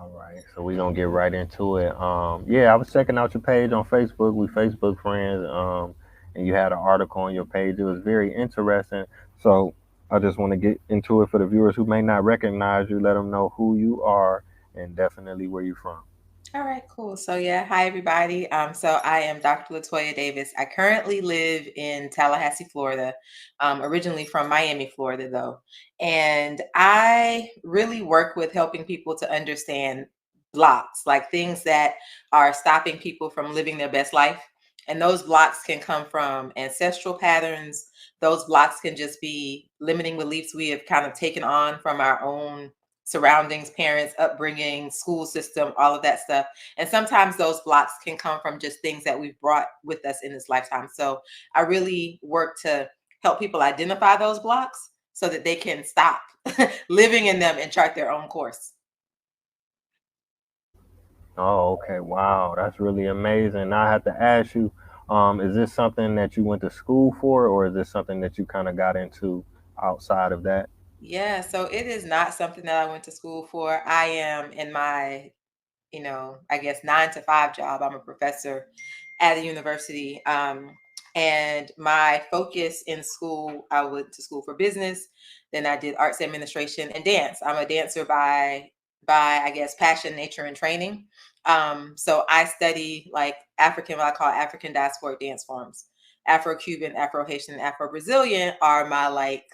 All right, so we're gonna get right into it. Yeah, I was checking out your page on Facebook. We Facebook friends. And you had an article on your page. It was very interesting. So I just want to get into it for the viewers who may not recognize you. Let them know who you are and definitely where you're from. All right, cool. So yeah, hi everybody. So I am Dr. Toya Davis. I currently live in Tallahassee, Florida. Originally from Miami, Florida, though, and I really work with helping people to understand blocks, like things that are stopping people from living their best life. And those blocks can come from ancestral patterns. Those blocks can just be limiting beliefs we have kind of taken on from our own surroundings, parents, upbringing, school system, all of that stuff. And sometimes those blocks can come from just things that we've brought with us in this lifetime. So I really work to help people identify those blocks so that they can stop living in them and chart their own course. Oh, okay. Wow, that's really amazing. Now I have to ask you, is this something that you went to school for, or is this something that you kind of got into outside of that? Yeah, so it is not something that I went to school for. I am in my, I guess 9 to 5 job. I'm a professor at a university. And my focus in school, I went to school for business. Then I did arts administration and dance. I'm a dancer by I guess passion, nature, and training. So I study like African, what I call African diasporic dance forms. Afro-Cuban, Afro-Haitian, Afro-Brazilian are my like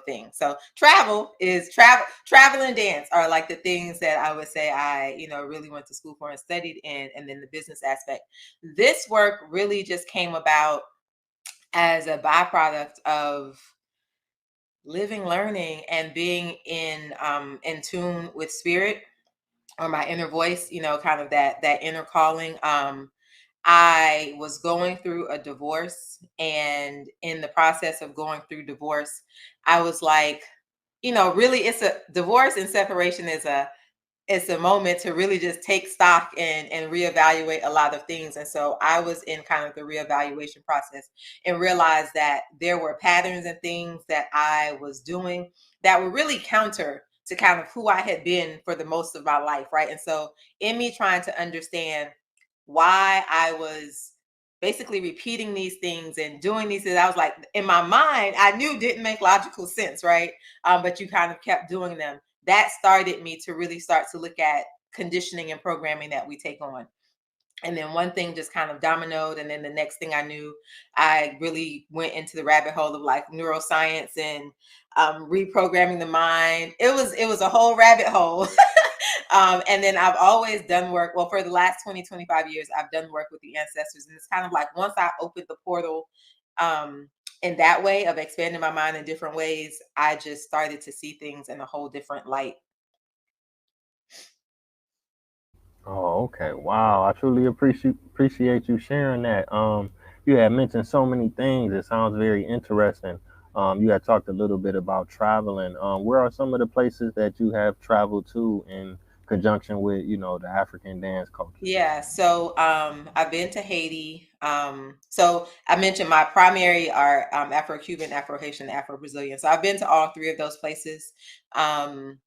thing. So travel and dance are like the things that I would say I, really went to school for and studied in. And then the business aspect. This work really just came about as a byproduct of living, learning, and being in tune with spirit or my inner voice, kind of that inner calling. I was going through a divorce, and in the process of going through divorce, I was like, really, it's a divorce and separation is a moment to really just take stock and reevaluate a lot of things. And so I was in kind of the reevaluation process and realized that there were patterns and things that I was doing that were really counter to kind of who I had been for the most of my life, right? And so in me trying to understand why I was basically repeating these things and doing these things, I was like, in my mind, I knew didn't make logical sense, right? But you kind of kept doing them. That started me to really start to look at conditioning and programming that we take on. And then one thing just kind of dominoed, and then the next thing I knew, I really went into the rabbit hole of like neuroscience and reprogramming the mind. It was a whole rabbit hole. And then I've always done work. Well, for the last 25 years, I've done work with the ancestors. And it's kind of like once I opened the portal in that way of expanding my mind in different ways, I just started to see things in a whole different light. Oh, okay. Wow. I truly appreciate you sharing that. You had mentioned so many things. It sounds very interesting. You had talked a little bit about traveling. Where are some of the places that you have traveled to in conjunction with, the African dance culture? Yeah, so I've been to Haiti. So I mentioned my primary are Afro-Cuban, Afro-Haitian, Afro-Brazilian. So I've been to all three of those places. Um,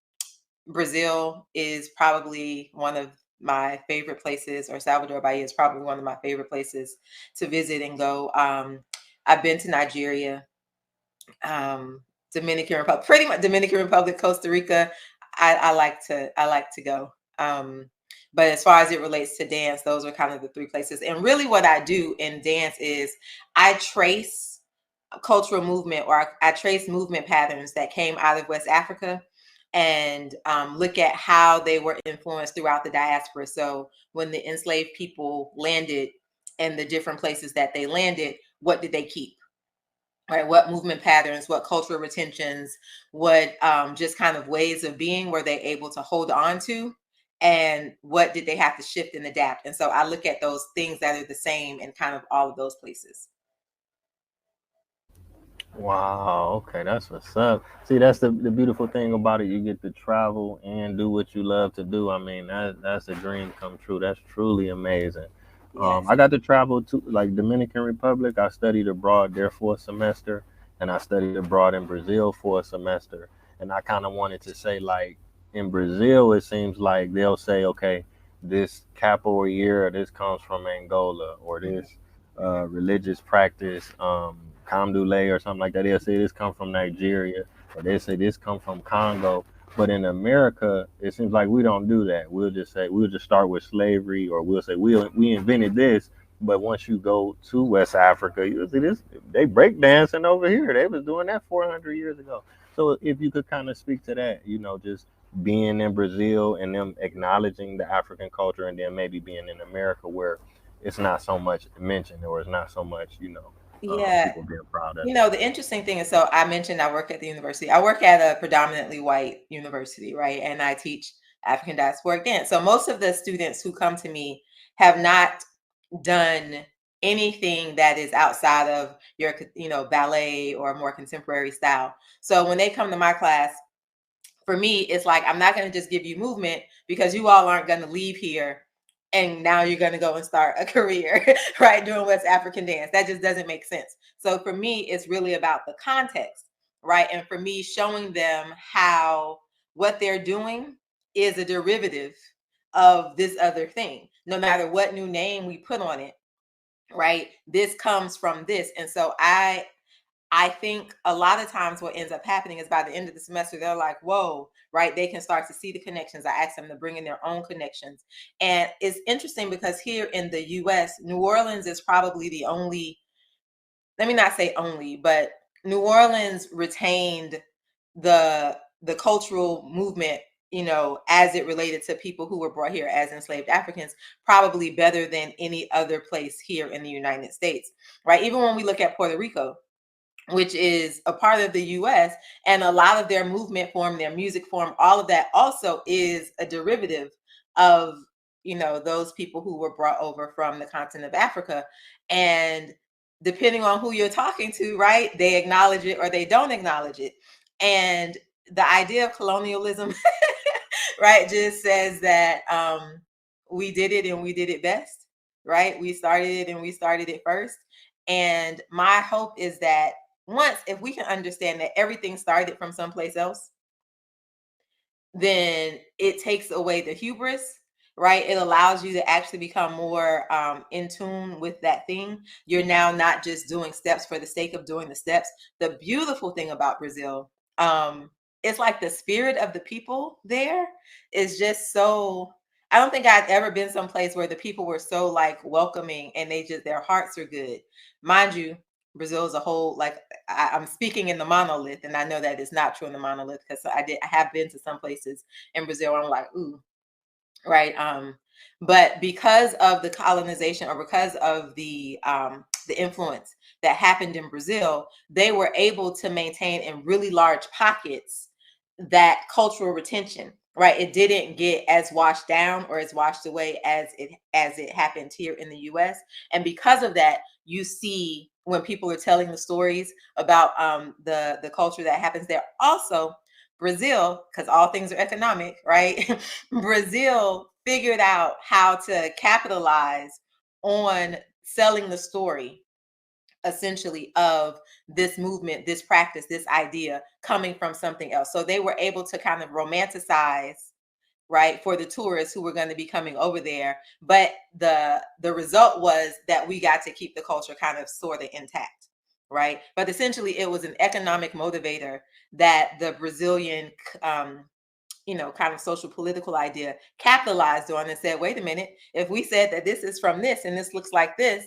Brazil is probably one of my favorite places, or Salvador Bahia is probably one of my favorite places to visit and go. I've been to Nigeria, um, Dominican Republic, pretty much Dominican Republic, Costa Rica. I like to go. But as far as it relates to dance, those are kind of the three places. And really, what I do in dance is I trace cultural movement, or I trace movement patterns that came out of West Africa, and look at how they were influenced throughout the diaspora. So when the enslaved people landed in the different places that they landed, what did they keep? Right, what movement patterns, what cultural retentions, what just kind of ways of being were they able to hold on to, and what did they have to shift and adapt? And so I look at those things that are the same in kind of all of those places. Wow. Okay, that's what's up. See, that's the beautiful thing about it. You get to travel and do what you love to do. I mean, that's a dream come true. That's truly amazing. Yes. I got to travel to like Dominican Republic. I studied abroad there for a semester, and I studied abroad in Brazil for a semester. And I kind of wanted to say like in Brazil, it seems like they'll say, okay, this capoeira, this comes from Angola, or Mhm, this religious practice, Kamdule or something like that. They'll say this comes from Nigeria, or they say this comes from Congo. But in America, it seems like we don't do that. We'll just say we'll just start with slavery, or we'll say we invented this. But once you go to West Africa, you see this they break dancing over here. They was doing that 400 years ago. So if you could kind of speak to that, just being in Brazil and them acknowledging the African culture, and then maybe being in America where it's not so much mentioned, or it's not so much, yeah. people being proud of You it. know, the interesting thing is, so I mentioned I work at the university. I work at a predominantly white university, right? And I teach African diasporic dance. So most of the students who come to me have not done anything that is outside of your, ballet or more contemporary style. So when they come to my class, for me, it's like I'm not going to just give you movement because you all aren't going to leave here and now you're going to go and start a career, right? Doing West African dance. That just doesn't make sense. So for me, it's really about the context, right? And for me, showing them how what they're doing is a derivative of this other thing, no matter what new name we put on it, right? This comes from this. And so I think a lot of times what ends up happening is by the end of the semester, they're like, whoa, right? They can start to see the connections. I ask them to bring in their own connections. And it's interesting because here in the US, New Orleans is probably the only, let me not say only, but New Orleans retained the cultural movement, as it related to people who were brought here as enslaved Africans, probably better than any other place here in the United States, right? Even when we look at Puerto Rico, which is a part of the US, and a lot of their movement form, their music form, all of that also is a derivative of, those people who were brought over from the continent of Africa. And depending on who you're talking to, right, they acknowledge it or they don't acknowledge it. And the idea of colonialism, right, just says that we did it and we did it best, right? We started it and we started it first. And my hope is that once, if we can understand that everything started from someplace else, then it takes away the hubris, right? It allows you to actually become more in tune with that thing. You're now not just doing steps for the sake of doing the steps. The beautiful thing about Brazil, it's like the spirit of the people there is just so. I don't think I've ever been someplace where the people were so like welcoming and their hearts are good. Mind you, Brazil is a whole, like, I'm speaking in the monolith, and I know that it's not true in the monolith because I have been to some places in Brazil where I'm like, ooh, right. But because of the colonization, or because of the influence that happened in Brazil, they were able to maintain in really large pockets that cultural retention, right? It didn't get as washed down or as washed away as it happened here in the US. And because of that, you see when people are telling the stories about the culture that happens there. Also, Brazil, because all things are economic, right? Brazil figured out how to capitalize on selling the story, essentially, of this movement, this practice, this idea coming from something else. So they were able to kind of romanticize, right, for the tourists who were going to be coming over there. But the result was that we got to keep the culture kind of sort of intact, right? But essentially, it was an economic motivator that the Brazilian kind of social political idea capitalized on, and said, wait a minute, if we said that this is from this and this looks like this,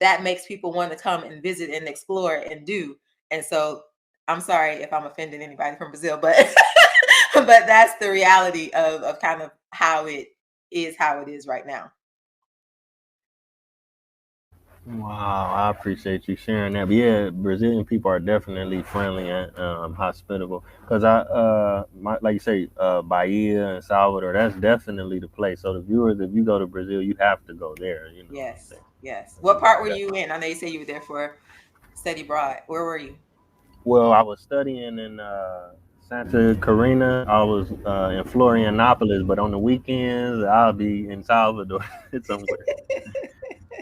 that makes people want to come and visit and explore and do. And so I'm sorry if I'm offending anybody from Brazil, but but that's the reality of kind of how it is right now. Wow, I appreciate you sharing that. But yeah, Brazilian people are definitely friendly and hospitable. Cause like you say, Bahia and Salvador, that's definitely the place. So the viewers, if you go to Brazil, you have to go there. You know what I'm Yes, saying? yes. You What part gotta were you definitely. in? I know you said you were there for study abroad. Where were you? Well, I was studying in Santa Carina. I was in Florianopolis, but on the weekends I'll be in Salvador somewhere.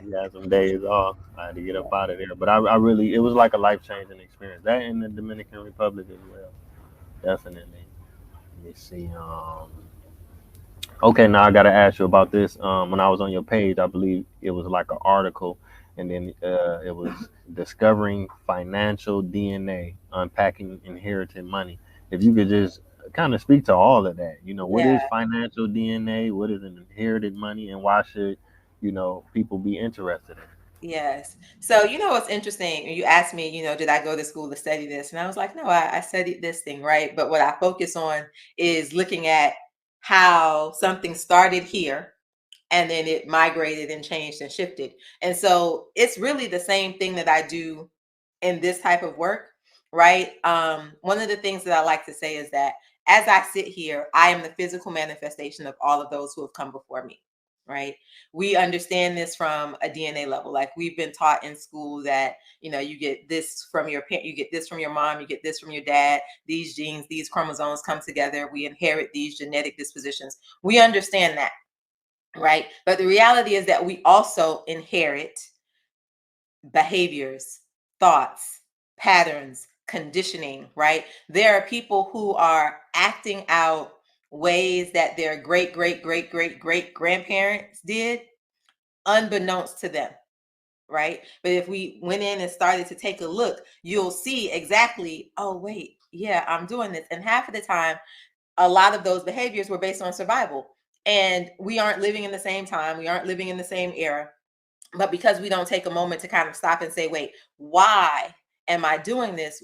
We had some days off. I had to get up out of there. But I really, it was like a life changing experience. That in the Dominican Republic as well. Definitely. Let me see. Okay, now I gotta ask you about this. When I was on your page, I believe it was like an article, and then it was discovering financial DNA, unpacking inherited money. If you could just kind of speak to all of that, what Yeah. is financial DNA? What is an inherited money, and why should people be interested in it? Yes. So, what's interesting? You asked me, did I go to school to study this? And I was like, no, I studied this thing, right? But what I focus on is looking at how something started here and then it migrated and changed and shifted. And so it's really the same thing that I do in this type of work, right? One of the things that I like to say is that as I sit here, I am the physical manifestation of all of those who have come before me, right? We understand this from a DNA level. Like we've been taught in school that, you get this from your parent, you get this from your mom, you get this from your dad, these genes, these chromosomes come together, we inherit these genetic dispositions. We understand that, right? But the reality is that we also inherit behaviors, thoughts, patterns, conditioning, right? There are people who are acting out ways that their great, great, great, great, great grandparents did, unbeknownst to them, right? But if we went in and started to take a look, you'll see exactly, oh, wait, yeah, I'm doing this. And half of the time, a lot of those behaviors were based on survival. And we aren't living in the same time, we aren't living in the same era, but because we don't take a moment to kind of stop and say, wait, why am I doing this?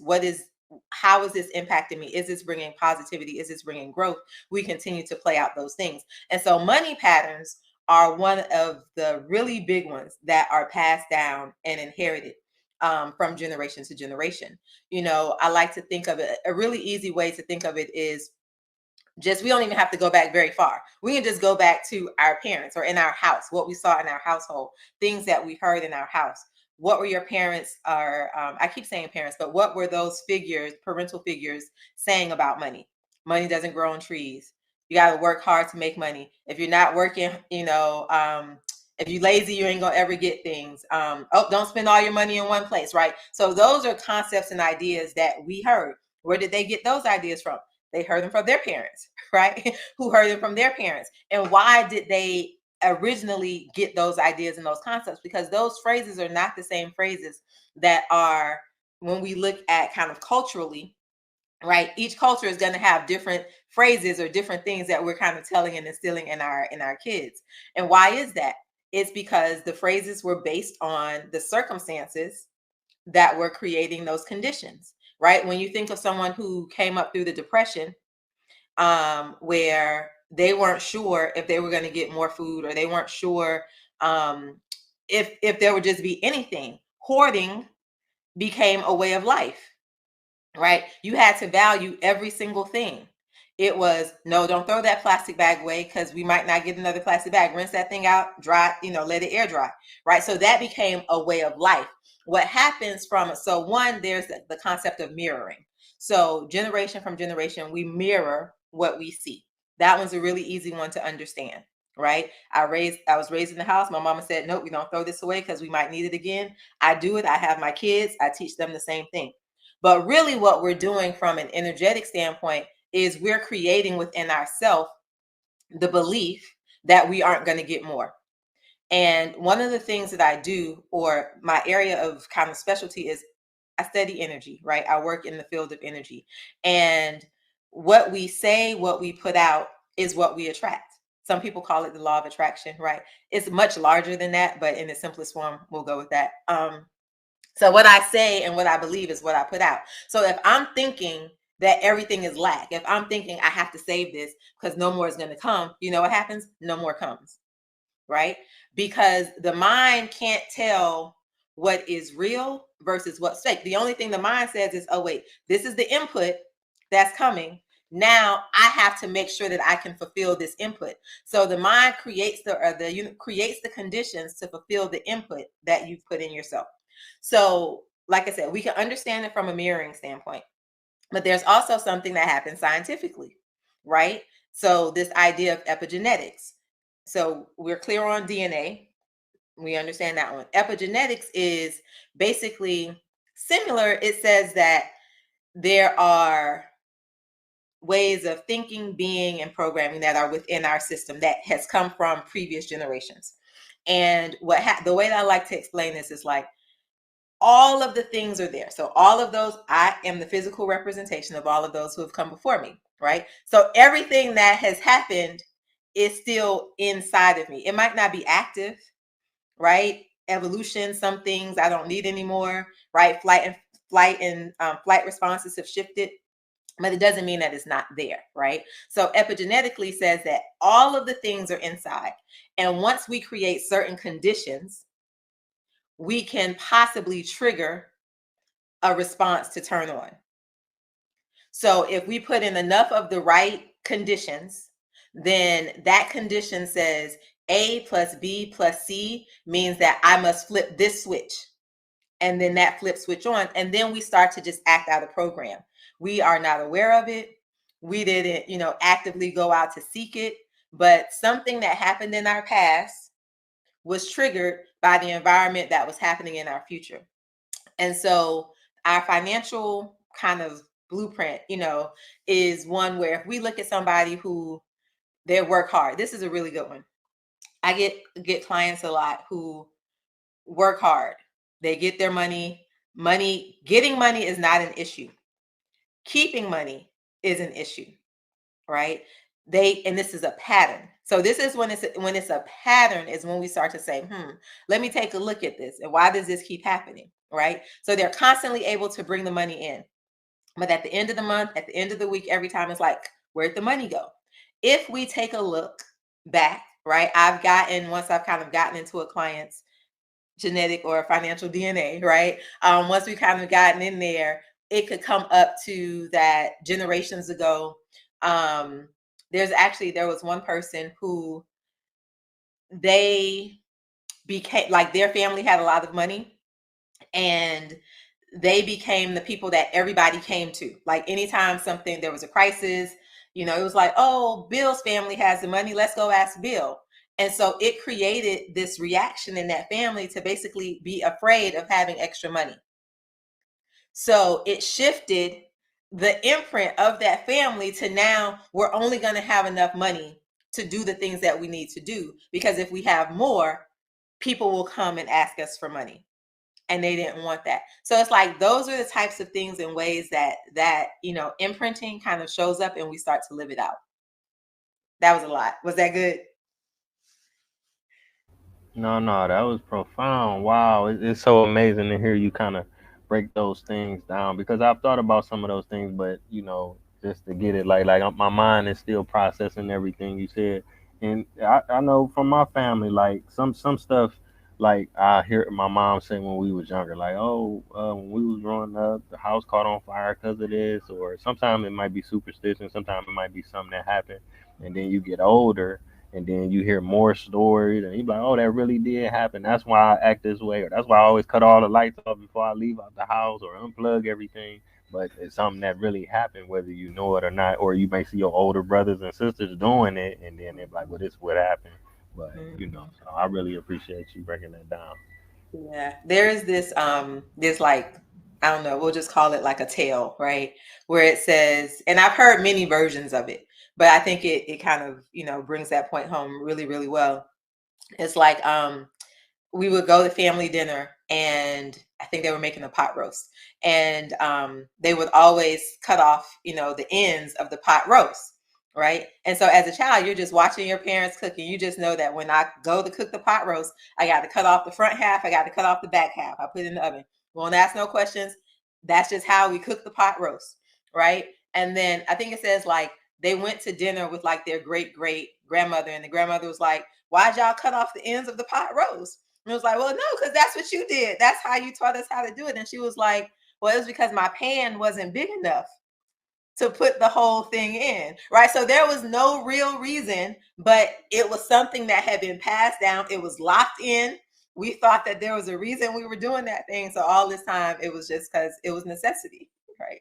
How is this impacting me? Is this bringing positivity? Is this bringing growth? We continue to play out those things. And so money patterns are one of the really big ones that are passed down and inherited from generation to generation. I like to think of it, a really easy way to think of it is just, we don't even have to go back very far. We can just go back to our parents or in our house, what we saw in our household, things that we heard in our house. What were your parents, or I keep saying parents, but what were those figures, parental figures, saying about money? Money doesn't grow on trees. You got to work hard to make money. If you're not working, if you're lazy, you ain't gonna ever get things. Oh, don't spend all your money in one place, right? So those are concepts and ideas that we heard. Where did they get those ideas from? They heard them from their parents, right? Who heard them from their parents. And why did they originally get those ideas and those concepts? Because those phrases are not the same phrases that are, when we look at kind of culturally, right? Each culture is going to have different phrases or different things that we're kind of telling and instilling in our kids. And why is that? It's because the phrases were based on the circumstances that were creating those conditions, right? When you think of someone who came up through the depression, where they weren't sure if they were going to get more food, or they weren't sure um, if there would just be anything. Hoarding became a way of life, right? You had to value every single thing. It was, no, don't throw that plastic bag away because we might not get another plastic bag. Rinse that thing out, dry, let it air dry, right? So that became a way of life. What happens so one, there's the concept of mirroring. So generation from generation, we mirror what we see. That one's a really easy one to understand, right? I was raised in the house. My mama said, nope, we don't throw this away because we might need it again. I do it. I have my kids. I teach them the same thing. But really, what we're doing from an energetic standpoint is we're creating within ourselves the belief that we aren't going to get more. And one of the things that I do, or my area of kind of specialty, is I study energy, right? I work in the field of energy. And what we say, what we put out is what we attract. Some people call it the law of attraction, right? It's much larger than that, but in the simplest form, we'll go with that. So what I say and what I believe is what I put out. So if I'm thinking that everything is lack, if I'm thinking I have to save this because no more is going to come, you know what happens? No more comes, right? Because the mind can't tell what is real versus what's fake. The only thing the mind says is, oh, wait, this is the input that's coming. Now I have to make sure that I can fulfill this input. So the mind creates creates the conditions to fulfill the input that you've put in yourself. So, like I said, we can understand it from a mirroring standpoint, but there's also something that happens scientifically, right? So this idea of epigenetics. So we're clear on DNA. We understand that one. Epigenetics is basically similar. It says that there are ways of thinking, being, and programming that are within our system that has come from previous generations. And the way that I like to explain this is like all of the things are there. So all of those, I am the physical representation of all of those who have come before me, right? So everything that has happened is still inside of me. It might not be active, right? Evolution, some things I don't need anymore, right? Flight responses have shifted, but it doesn't mean that it's not there, right? So epigenetically says that all of the things are inside, and once we create certain conditions, we can possibly trigger a response to turn on. So if we put in enough of the right conditions, then that condition says A plus B plus C means that I must flip this switch. And then that flip switch on. And then we start to just act out a program. We are not aware of it. We didn't, actively go out to seek it. But something that happened in our past was triggered by the environment that was happening in our future. And so our financial kind of blueprint, is one where if we look at somebody who they work hard, this is a really good one. I get clients a lot who work hard. They get their money. Getting money is not an issue. Keeping money is an issue, right? And this is a pattern. So this is when it's a pattern is when we start to say, let me take a look at this. And why does this keep happening? Right? So they're constantly able to bring the money in. But at the end of the month, at the end of the week, every time it's like, where'd the money go? If we take a look back, right? Once I've kind of gotten into a client's genetic or financial DNA, right? Once we kind of gotten in there, it could come up to that generations ago. There was one person who they became like their family had a lot of money, and they became the people that everybody came to. Like anytime there was a crisis, it was like, oh, Bill's family has the money. Let's go ask Bill. And so it created this reaction in that family to basically be afraid of having extra money. So it shifted the imprint of that family to now we're only going to have enough money to do the things that we need to do. Because if we have more, people will come and ask us for money. And they didn't want that. So it's like those are the types of things and ways that imprinting kind of shows up and we start to live it out. That was a lot. Was that good? No, no, that was profound. Wow, it's so amazing to hear you kind of break those things down because I've thought about some of those things, but just to get it my mind is still processing everything you said, and I know from my family like some stuff like I hear my mom say when we was younger, like oh when we was growing up, the house caught on fire because of this, or sometimes it might be superstition, sometimes it might be something that happened, and then you get older and then you hear more stories, and you be like, "Oh, that really did happen. That's why I act this way, or that's why I always cut all the lights off before I leave out the house, or unplug everything." But it's something that really happened, whether you know it or not, or you may see your older brothers and sisters doing it, and then they're like, "Well, this is what happened." But Mm-hmm. so I really appreciate you breaking that down. Yeah, there is this like, I don't know, we'll just call it like a tale, right? Where it says, and I've heard many versions of it, but I think it kind of brings that point home really, really well. It's like we would go to family dinner, and I think they were making a pot roast, and they would always cut off the ends of the pot roast, right? And so as a child, you're just watching your parents cook, and you just know that when I go to cook the pot roast, I got to cut off the front half, I got to cut off the back half, I put it in the oven. Won't ask no questions. That's just how we cook the pot roast, right? And then I think it says like they went to dinner with like their great great grandmother, and the grandmother was like, why'd y'all cut off the ends of the pot roast? And it was like, well, no, because that's what you did. That's how you taught us how to do it. And she was like, well, it was because my pan wasn't big enough to put the whole thing in, right? So there was no real reason, but it was something that had been passed down. It was locked in. We thought that there was a reason we were doing that thing. So all this time, it was just because it was necessity, right?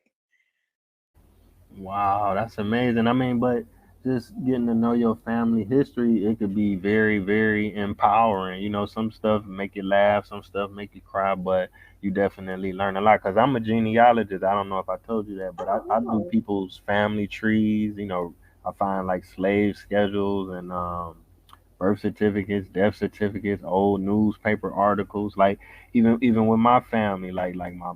Wow, that's amazing. I mean, but just getting to know your family history, it could be very, very empowering. You know, some stuff make you laugh, some stuff make you cry, but you definitely learn a lot. Cause I'm a genealogist. I don't know if I told you that, but I do Oh, people's family trees. You know, I find like slave schedules and birth certificates, death certificates, old newspaper articles. Like even with my family, like my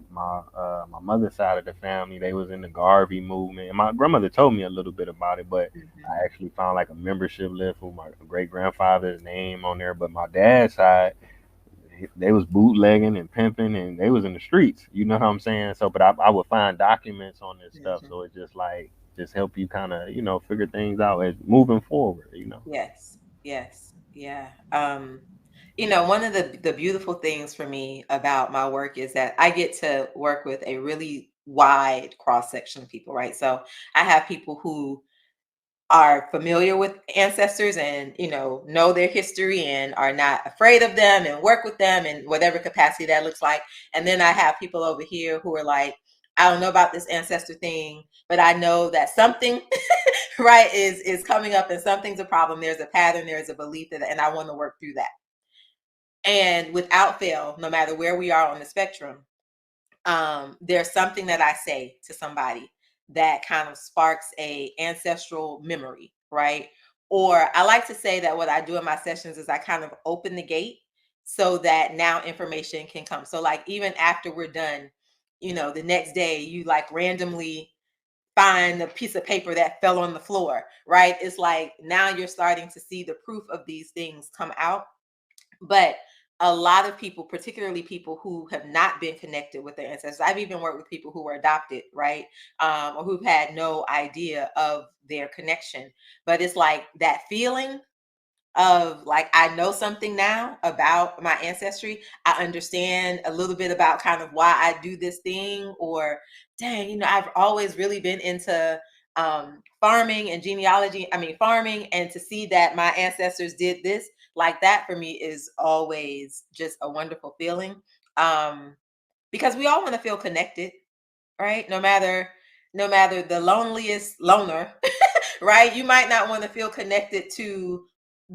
mother's side of the family, they was in the Garvey movement. And my grandmother told me a little bit about it, but wow. I actually found like a membership list with my great grandfather's name on there. But my dad's side, they was bootlegging and pimping, and they was in the streets. You know what I'm saying? So, but I would find documents on this stuff, Mhm. so it just like just help you kind of figure things out as moving forward. You know. Yes, yes, yeah. One of the beautiful things for me about my work is that I get to work with a really wide cross section of people, right? So I have people who are familiar with ancestors and know their history and are not afraid of them and work with them in whatever capacity that looks like. And then I have people over here who are like, I don't know about this ancestor thing, but I know that something right is coming up and something's a problem. There's a pattern, there's a belief that, and I want to work through that. And without fail, no matter where we are on the spectrum, there's something that I say to somebody that kind of sparks a ancestral memory, right? Or I like to say that what I do in my sessions is I kind of open the gate so that now information can come. So like even after we're done, the next day you like randomly find a piece of paper that fell on the floor, right? It's like now you're starting to see the proof of these things come out. But a lot of people, particularly people who have not been connected with their ancestors, I've even worked with people who were adopted, right? Or who've had no idea of their connection. But it's like that feeling of like I know something now about my ancestry. I understand a little bit about kind of why I do this thing, or dang, I've always really been into farming and genealogy. I mean, farming, and to see that my ancestors did this, like that for me is always just a wonderful feeling. Um, because we all want to feel connected, right? No matter the loneliest loner, right? You might not want to feel connected to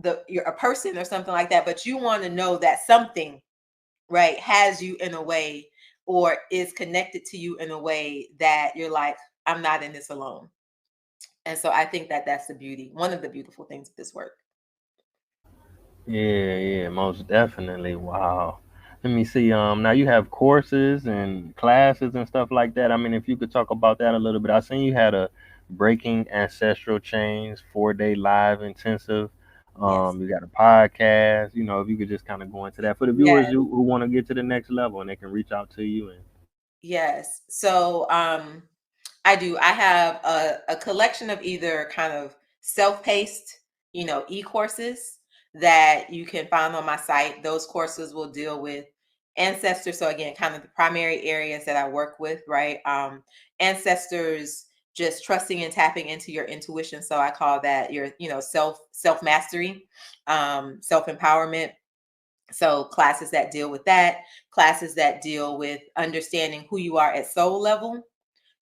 a person or something like that, but you want to know that something, right, has you in a way or is connected to you in a way that you're like, I'm not in this alone. And so I think that that's the beauty, one of the beautiful things of this work. Yeah, yeah, most definitely. Wow. Let me see. Now you have courses and classes and stuff like that. I mean, if you could talk about that a little bit. I seen you had a Breaking Ancestral Chains 4-day live intensive. Yes. You got a podcast. You know, if you could just kind of go into that for the viewers Yes. who want to get to the next level and they can reach out to you and. Yes. So I do. I have a collection of either kind of self-paced, e-courses that you can find on my site. Those courses will deal with ancestors. So again, kind of the primary areas that I work with, right? Ancestors, just trusting and tapping into your intuition. So I call that your, self-mastery, self-empowerment. So classes that deal with that, classes that deal with understanding who you are at soul level.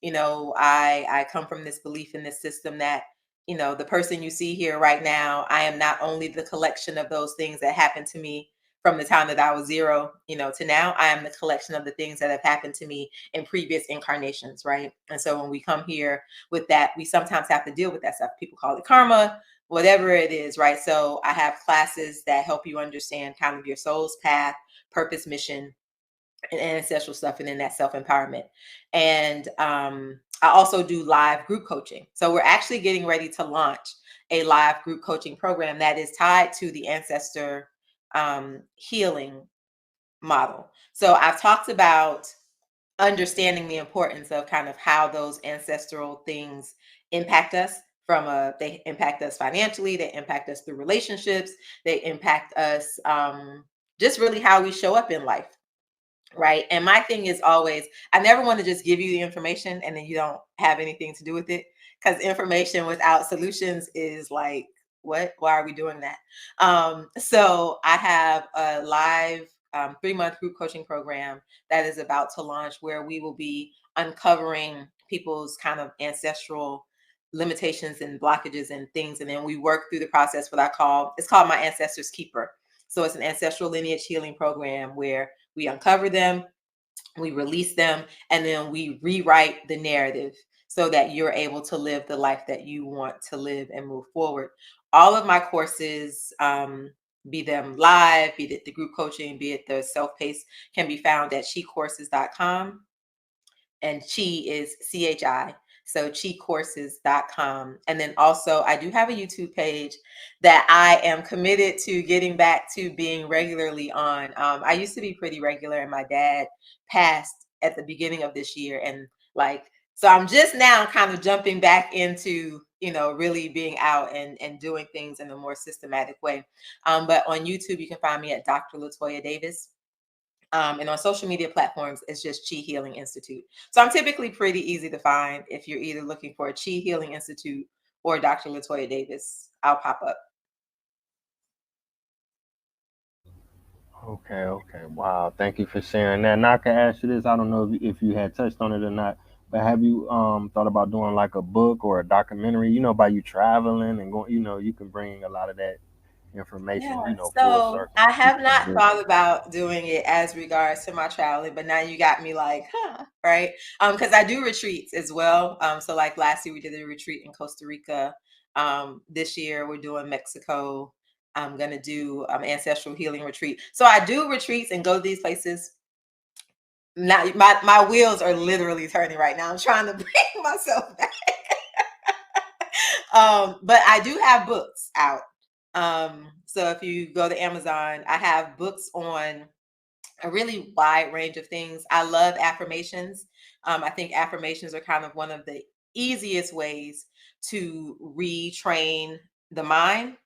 I come from this belief in this system that the person you see here right now, I am not only the collection of those things that happened to me from the time that I was zero, to now. I am the collection of the things that have happened to me in previous incarnations, right? And so when we come here with that, we sometimes have to deal with that stuff. People call it karma, whatever it is, right? So I have classes that help you understand kind of your soul's path, purpose, mission, and ancestral stuff, and then that self-empowerment. And I also do live group coaching. So we're actually getting ready to launch a live group coaching program that is tied to the ancestor healing model. So I've talked about understanding the importance of kind of how those ancestral things impact us. They impact us financially, they impact us through relationships, they impact us just really how we show up in life. Right. And my thing is always, I never want to just give you the information and then you don't have anything to do with it. Because information without solutions is like, what? Why are we doing that? So I have a live 3-month group coaching program that is about to launch where we will be uncovering people's kind of ancestral limitations and blockages and things. And then we work through the process, it's called My Ancestors Keeper. So it's an ancestral lineage healing program where we uncover them, we release them, and then we rewrite the narrative so that you're able to live the life that you want to live and move forward. All of my courses, be them live, be it the group coaching, be it the self-paced, can be found at chicourses.com. And Chi is CHI. So chicourses.com. And then also, I do have a YouTube page that I am committed to getting back to being regularly on. I used to be pretty regular, and my dad passed at the beginning of this year. And so I'm just now kind of jumping back into, really being out and doing things in a more systematic way. But on YouTube, you can find me at Dr. Latoya Davis. And on social media platforms, it's just Chi Healing Institute. So I'm typically pretty easy to find if you're either looking for Chi Healing Institute or Dr. Latoya Davis. I'll pop up. Okay, okay. Wow. Thank you for sharing that. Now I can ask you this. I don't know if you had touched on it or not, but have you thought about doing like a book or a documentary, by you traveling and going, you can bring a lot of that Yeah, information, full so circle I and keep have it a not book. thought about doing it as regards to my traveling, but now you got me like, huh, right? Because I do retreats as well. So like last year we did a retreat in Costa Rica. This year we're doing Mexico. I'm gonna do ancestral healing retreat. So I do retreats and go to these places. Now my wheels are literally turning right now. I'm trying to bring myself back. But I do have books out. So if you go to Amazon, I have books on a really wide range of things. I love affirmations. I think affirmations are kind of one of the easiest ways to retrain the mind.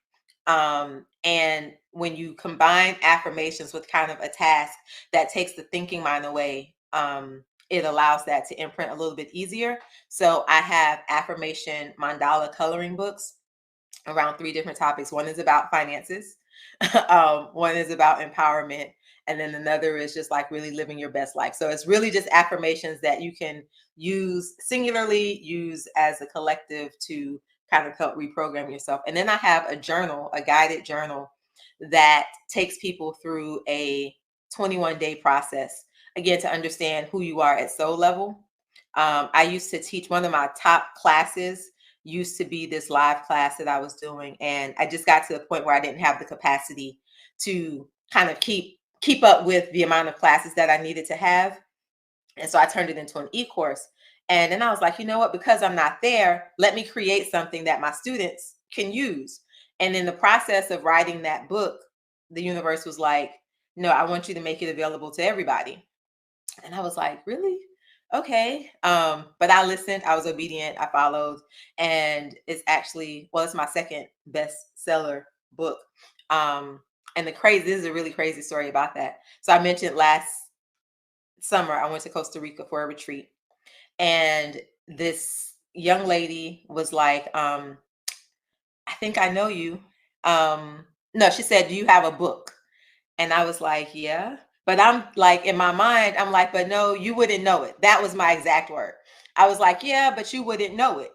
And when you combine affirmations with kind of a task that takes the thinking mind away, it allows that to imprint a little bit easier. So I have affirmation mandala coloring books around three different topics. One is about finances, one is about empowerment, and then another is just like really living your best life. So it's really just affirmations that you can use singularly, use as a collective to kind of help reprogram yourself. And then I have a journal, a guided journal that takes people through a 21-day process, again, to understand who you are at soul level. I used to teach one of my top classes used to be this live class that I was doing, and I just got to the point where I didn't have the capacity to kind of keep up with the amount of classes that I needed to have. And so I turned it into an e-course. And then I was like, you know what, because I'm not there, let me create something that my students can use. And in the process of writing that book, the universe was like, no, I want you to make it available to everybody. And I was like, really? Okay. But I listened, I was obedient, I followed, and it's actually, well, it's my second bestseller book. Um, and this is a really crazy story about that. So I mentioned last summer I went to Costa Rica for a retreat, and this young lady was like, I think I know you. No, she said, do you have a book? And I was like, yeah. But I'm like, in my mind, I'm like, but no, you wouldn't know it. That was my exact word. I was like, yeah, but you wouldn't know it.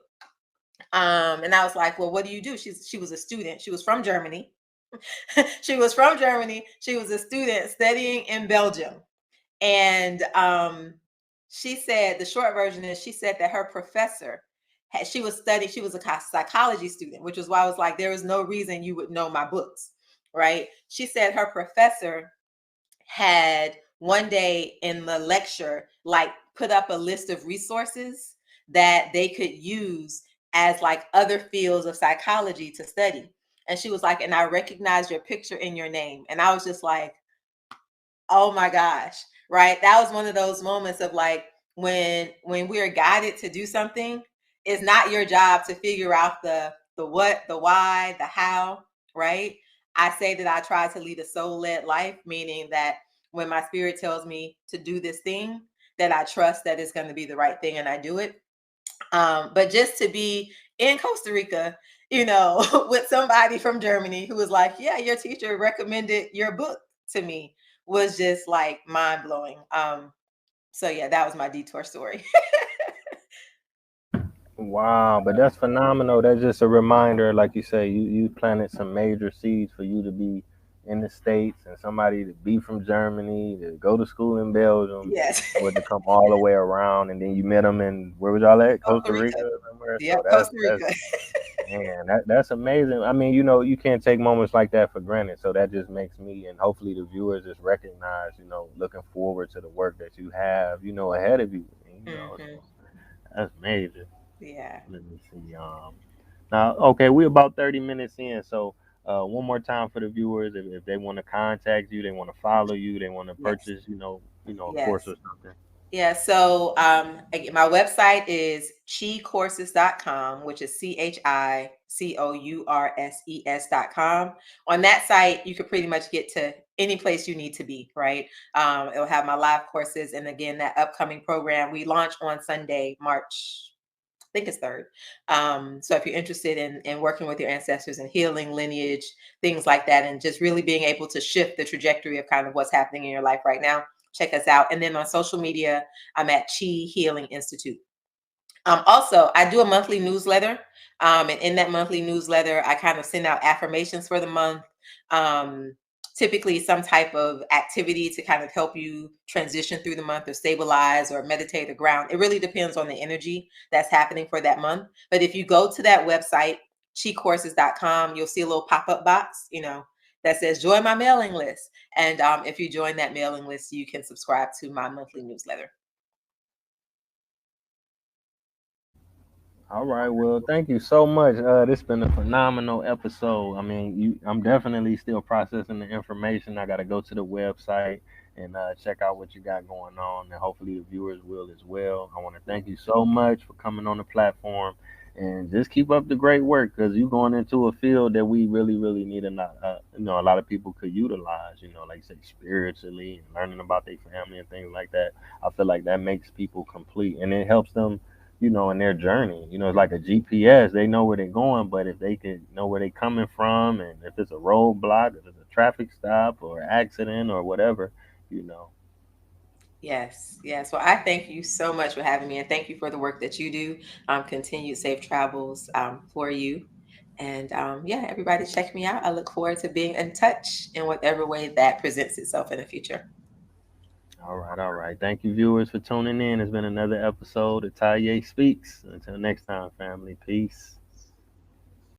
And I was like, well, what do you do? She was a student. She was from Germany. She was from Germany. She was a student studying in Belgium. And she said, the short version is, she said that her professor, she was studying, she was a psychology student, which was why I was like, there is no reason you would know my books, right? She said her professor had one day in the lecture, like, put up a list of resources that they could use as like other fields of psychology to study. And she was like, and I recognized your picture in your name. And I was just like, oh my gosh, right? That was one of those moments of like, when we are guided to do something, it's not your job to figure out the what, the why, the how, right? I say that I try to lead a soul-led life, meaning that when my spirit tells me to do this thing, that I trust that it's going to be the right thing and I do it. But just to be in Costa Rica, with somebody from Germany who was like, yeah, your teacher recommended your book to me, was just like mind blowing. So yeah, that was my detour story. Wow, but that's phenomenal. That's just a reminder, like you say, you planted some major seeds for you to be in the States and somebody to be from Germany, to go to school in Belgium, Yes. or to come all the way around, and then you met them in where was y'all at? Costa Costa Rica, Rica. somewhere. So Yep, Costa that's Rica. man, that's amazing. I mean, you can't take moments like that for granted. So that just makes me and hopefully the viewers just recognize, looking forward to the work that you have, ahead of you. So Hmm. that's major. Yeah. Let me see. Now, okay, we're about 30 minutes in. So, one more time for the viewers, if they want to contact you, they want to follow you, they want to Yes. purchase, a course Yes. or something. Yeah, so again, my website is chicourses.com, which is CHICOURSES.com. On that site, you could pretty much get to any place you need to be, right? It'll have my live courses. And again, that upcoming program we launch on Sunday, March, I think it's third. So if you're interested in working with your ancestors and healing lineage, things like that, and just really being able to shift the trajectory of kind of what's happening in your life right now, check us out. And then on social media, I'm at Chi Healing Institute. Also, I do a monthly newsletter. And in that monthly newsletter, I kind of send out affirmations for the month. Um, Typically, some type of activity to kind of help you transition through the month or stabilize or meditate or ground. It really depends on the energy that's happening for that month. But if you go to that website, chicourses.com, you'll see a little pop up box, that says join my mailing list. And if you join that mailing list, you can subscribe to my monthly newsletter. All right. Well, thank you so much. This been a phenomenal episode. I mean, I'm definitely still processing the information. I got to go to the website and check out what you got going on, and hopefully the viewers will as well. I want to thank you so much for coming on the platform, and just keep up the great work because you're going into a field that we really, really need a lot. A lot of people could utilize. Like you say, spiritually and learning about their family and things like that. I feel like that makes people complete, and it helps them in their journey. It's like a GPS. They know where they're going, but if they could know where they're coming from and if it's a roadblock, if it's a traffic stop or accident or whatever, you know. Yes, yes. Well, I thank you so much for having me, and thank you for the work that you do. Continued safe travels for you. And yeah, everybody check me out. I look forward to being in touch in whatever way that presents itself in the future. All right, all right. Thank you, viewers, for tuning in. It's been another episode of Taye Speaks. Until next time, family. Peace.